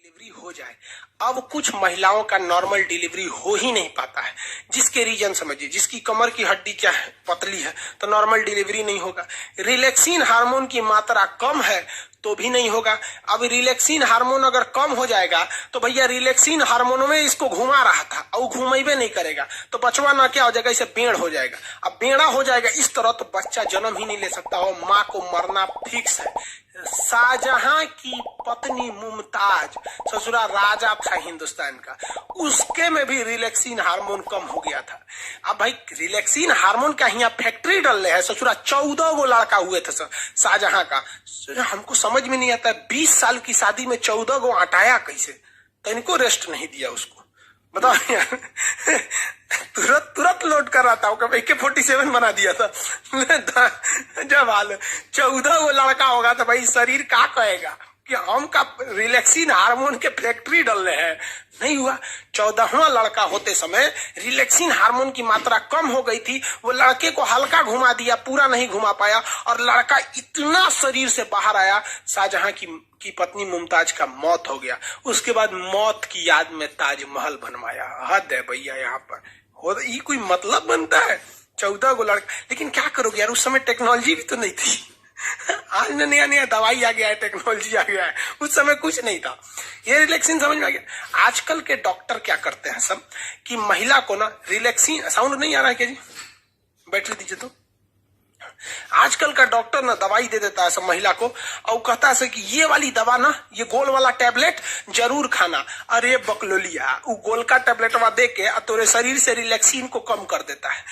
Delivery हो जाए। अब कुछ महिलाओं का नॉर्मल डिलीवरी हो ही नहीं पाता है, जिसके रीजन समझिए, जिसकी कमर की हड्डी क्या है, पतली है, तो नॉर्मल डिलीवरी नहीं होगा। रिलैक्सिन हार्मोन की मात्रा कम है तो भी नहीं होगा। अब रिलैक्सिन हार्मोन अगर कम हो जाएगा तो भैया रिलैक्सिन हार्मोन में इसको घुमा रहा था, अब घुमेबे नहीं करेगा तो बचवा ना क्या हो जाएगा, इसे बेड़ हो जाएगा। अब बेड़ा हो जाएगा इस तरह तो बच्चा जन्म ही नहीं ले सकता हो, माँ को मरना फिक्स है। शाहजहां की पत्नी मुमताज ससुरा राजा था हिंदुस्तान का, उसके में भी रिलैक्सिन हार्मोन कम हो गया था। अब भाई रिलैक्सिन हार्मोन का यहाँ फैक्ट्री डल रहे हैं, ससुरा 14 गो लड़का हुए थे शाहजहां का। हमको समझ में नहीं आता 20 साल की शादी में 14 गो हटाया कैसे, तो इनको रेस्ट नहीं दिया उसको, बताओ यार। तुरंत लोड कर रहा था, AK-47 बना दिया था। जब हाल 14 गो लड़का होगा तो भाई शरीर क्या कहेगा कि हम का रिलैक्सिन हार्मोन के फैक्ट्री डल रहे हैं। नहीं हुआ। 14वां लड़का होते समय रिलैक्सिन हार्मोन की मात्रा कम हो गई थी, वो लड़के को हल्का घुमा दिया, पूरा नहीं घुमा पाया, और लड़का इतना शरीर से बाहर आया, शाहजहां की पत्नी मुमताज का मौत हो गया। उसके बाद मौत की याद में ताजमहल बनवाया। हद है भैया यहाँ पर, ये कोई मतलब बनता है? 14 गो लड़का, लेकिन क्या करोगे यार, उस समय टेक्नोलॉजी भी तो नहीं थी। आज नया नया दवाई आ गया है, टेक्नोलॉजी आ गया है, उस समय कुछ नहीं था। ये रिलैक्सिन समझ में आ गया। आजकल के डॉक्टर क्या करते हैं सब कि महिला को ना रिलैक्सिन, साउंड नहीं आ रहा है क्या जी, बैटरी दीजिए तो। आजकल का डॉक्टर ना दवाई दे देता है सब महिला को, और कहता है कि ये वाली दवा ना, ये गोल वाला टैबलेट जरूर खाना। अरे बकलोलिया, वो गोल का टैबलेटवा दे के तोरे शरीर से रिलैक्सिन को कम कर देता है।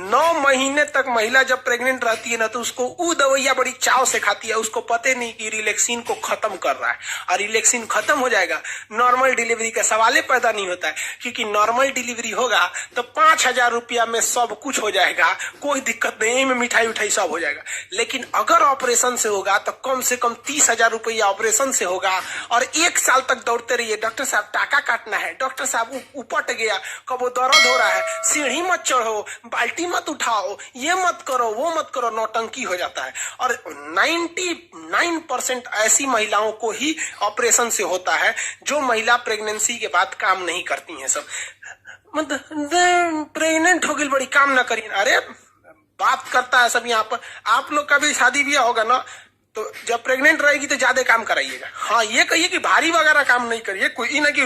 9 महीने तक महिला जब प्रेग्नेंट रहती है ना, तो उसको वो दवाइयां बड़ी चाव से खाती है, उसको पता नहीं कि रिलैक्सिन को खत्म कर रहा है, और रिलैक्सिन खत्म हो जाएगा नॉर्मल डिलीवरी का सवाल पैदा नहीं होता है। क्योंकि नॉर्मल डिलीवरी होगा तो 5,000 रुपया में सब कुछ हो जाएगा, कोई दिक्कत नहीं, में मिठाई उठाई सब हो जाएगा। लेकिन अगर ऑपरेशन से होगा तो कम से कम 30,000 रुपया ऑपरेशन से होगा, और 1 साल तक दौड़ते रहिए, डॉक्टर साहब टाका काटना है, डॉक्टर साहब उपट गया, कब वो दर्द हो रहा है, सीढ़ी मत चढ़ो, बाल्टी मत उठाओ, ये मत करो, वो मत करो, नौटंकी हो जाता है। और 99% ऐसी महिलाओं को ही ऑपरेशन से होता है जो महिला प्रेगनेंसी के बाद काम नहीं करती हैं। सब मतलब प्रेग्नेंट हो गई बड़ी काम ना करिए, अरे बात करता है सब यहाँ पर। आप लोग का भी शादी ब्याह होगा ना, तो जब प्रेग्नेंट रहेगी तो ज्यादा काम कराइएगा। हाँ, ये कहिए कि भारी वगैरह काम नहीं करिए, कोई ना कि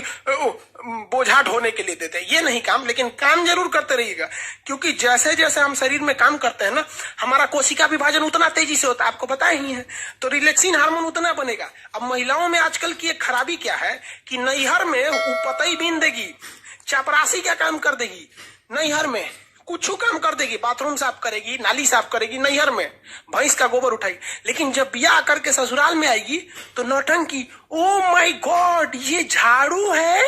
बोझा ढोने के लिए देते हैं, ये नहीं काम, लेकिन काम जरूर करते रहिएगा। क्योंकि जैसे जैसे हम शरीर में काम करते हैं ना, हमारा कोशिका विभाजन उतना तेजी से होता है, आपको पता ही है, तो रिलैक्सिन हार्मोन उतना बनेगा। अब महिलाओं में आजकल की एक खराबी क्या है कि नैहर में पतई बीन देगी, चपरासी क्या काम कर देगी, नैहर में कुछ काम कर देगी, बाथरूम साफ करेगी, नाली साफ करेगी, नैहर में भैंस का गोबर उठाएगी, लेकिन जब ब्याह करके ससुराल में आएगी तो नौटंकी। ओ माय गॉड, ये झाड़ू है,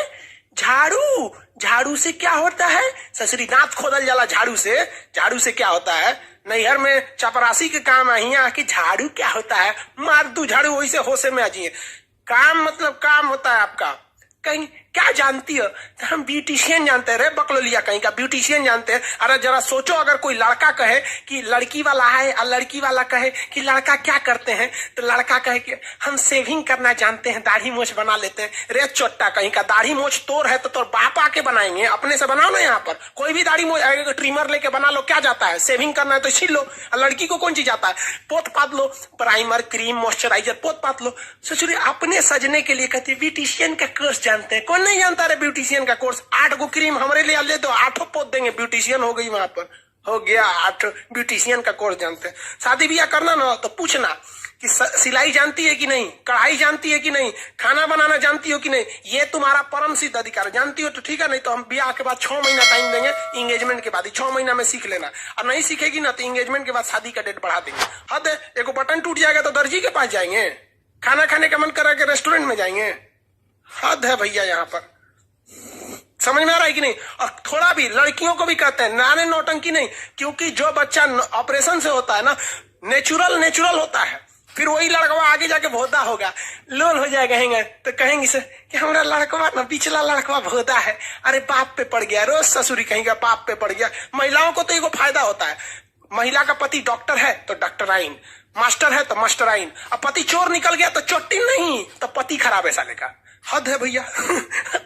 झाड़ू से क्या होता है? ससुरी दांत खोदल जाला झाड़ू से क्या होता है? नैहर में चपरासी के काम है, यहाँ की झाड़ू क्या होता है? मार दू झाड़ू, वही से होशे में आ जाइए। काम मतलब काम होता है आपका। कहीं क्या जानती हो? तो हम ब्यूटिशियन जानते हैं रे बकलोलिया, कहीं का ब्यूटिशियन जानते हैं। अरे जरा सोचो, अगर कोई लड़का कहे कि लड़की वाला है और लड़की वाला कहे कि लड़का क्या करते हैं, तो लड़का कहे कि हम सेविंग करना जानते हैं, दाढ़ी मोछ बना लेते हैं। रे चोट्टा कहीं का, दाढ़ी मोछ तोर है तो तोर बाप आके बनाएंगे, अपने से बनाओ ना। यहाँ पर कोई भी दाढ़ी मोछ आएगा, ट्रिमर लेके बना लो, क्या जाता है? सेविंग करना है तो छील लो। और लड़की को कौन चीज आता है? पोत पात लो, प्राइमर, क्रीम, मॉइस्चराइजर पोत पात लो। सोचिए अपने सजने के लिए कहते ब्यूटिशियन का कोर्स जानते हैं। कौन नहीं जानता रे ब्यूटिशियन का कोर्स? 8 गो क्रीम हमारे लिए ले दो, 8 पोत देंगे, ब्यूटिशियन हो गई, वहां पर हो गया 8 ब्यूटिशियन का कोर्स जानते हैं। शादी ब्याह करना ना तो पूछना कि सिलाई जानती है कि नहीं, कढ़ाई जानती है कि नहीं, खाना बनाना जानती हो कि नहीं। ये तुम्हारा परम सिद्ध अधिकार, जानती हो तो ठीक है, नहीं तो हम ब्याह के बाद 6 महीना टाइम देंगे, इंगेजमेंट के बाद ही 6 महीना में सीख लेना। और नहीं सीखेगी ना तो इंगेजमेंट के बाद शादी का डेट बढ़ा देंगे। हद है, एक बटन टूट जाएगा तो दर्जी के पास जाएंगे, खाना खाने का मन करा के रेस्टोरेंट में जाएंगे। हद है भैया यहाँ पर, समझ में आ रहा है कि नहीं? और थोड़ा भी लड़कियों को भी कहते हैं नाने नौटंकी नहीं, क्योंकि जो बच्चा ऑपरेशन से होता है ना, नेचुरल होता है। फिर वही लड़कवा आगे जाके भोदा होगा, लोल हो जाएगा, कहेंगे तो कहेंगे से कि हमारा लड़कवा ना, पिछला लड़कवा भोदा है, अरे बाप पे पड़ गया, रोज ससुरी कहेंगे बाप पे पड़ गया। महिलाओं को तो एगो फायदा होता है, महिला का पति डॉक्टर है तो डॉक्टराइन, मास्टर है तो मास्टराइन, अब पति चोर निकल गया तो चोटी नहीं, तो पति खराब है साले का। हद है भैया।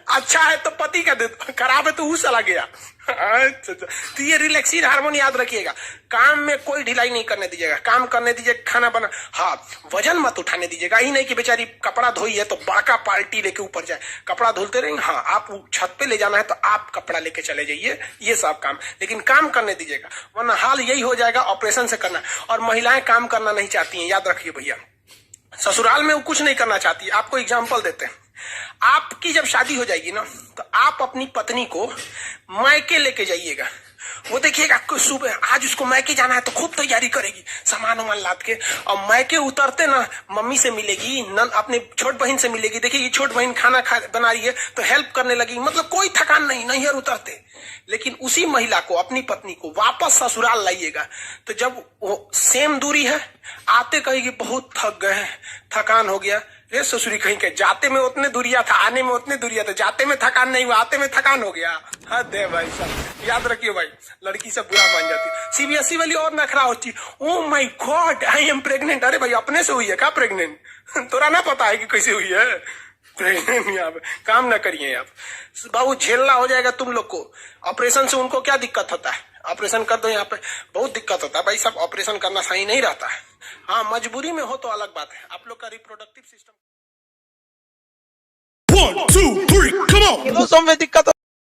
अच्छा है तो पति का दे, खराब है तो वो चला गया। तो ये रिलैक्सिन हार्मोन याद रखिएगा। काम में कोई ढिलाई नहीं करने दीजिएगा, काम करने दीजिए, खाना बना, हाँ वजन मत उठाने दीजिएगा। ही नहीं कि बेचारी कपड़ा धोई है तो बड़का पार्टी लेके ऊपर जाए, कपड़ा धुलते रहेंगे। हाँ आप छत पे ले जाना है तो आप कपड़ा लेके चले जाइए, ये सब काम, लेकिन काम करने दीजिएगा, वरना हाल यही हो जाएगा ऑपरेशन से करना। और महिलाएं काम करना नहीं चाहती हैं, याद रखिए भैया। ससुराल में वो कुछ नहीं करना चाहती। आपको एग्जाम्पल देते हैं, आपकी जब शादी हो जाएगी ना तो आप अपनी पत्नी को मायके लेके जाइएगा। वो देखिएगा सुबह आज उसको मायके जाना है तो खूब तैयारी करेगी, सामान वामान लाद के, और मायके उतरते ना मम्मी से मिलेगी, अपने छोट बहन से मिलेगी, देखिए छोट बहन खाना बना रही है तो हेल्प करने लगी, मतलब कोई थकान नहीं, नैहर उतरते। लेकिन उसी महिला को, अपनी पत्नी को वापस ससुराल लाइएगा तो जब वो सेम दूरी है, आते कहेगी बहुत थक गए, थकान हो गया। ये ससुरी कहीं के, जाते में उतने दूरिया था, आने में उतने दूरिया था, जाते में थकान नहीं हुआ, आते में थकान हो गया। हद है भाई साहब, याद रखिए भाई, लड़की से बुरा मान जाती। सीबीएसई वाली और नखरा होती, oh my God I am pregnant. अरे भाई अपने से हुई है क्या प्रेग्नेंट? तोरा ना पता है कि कैसे हुई है प्रेग्नेंट? यहाँ पे काम ना करिए आप बाबू, झेलना हो जाएगा तुम लोग को। ऑपरेशन से उनको क्या दिक्कत होता है? ऑपरेशन कर दो, यहाँ पे बहुत दिक्कत होता है भाई साहब, ऑपरेशन करना सही नहीं रहता है। हाँ मजबूरी में हो तो अलग बात है। आप लोग का रिप्रोडक्टिव सिस्टम 1 2 3 come on। दोस्तों में दिक्कत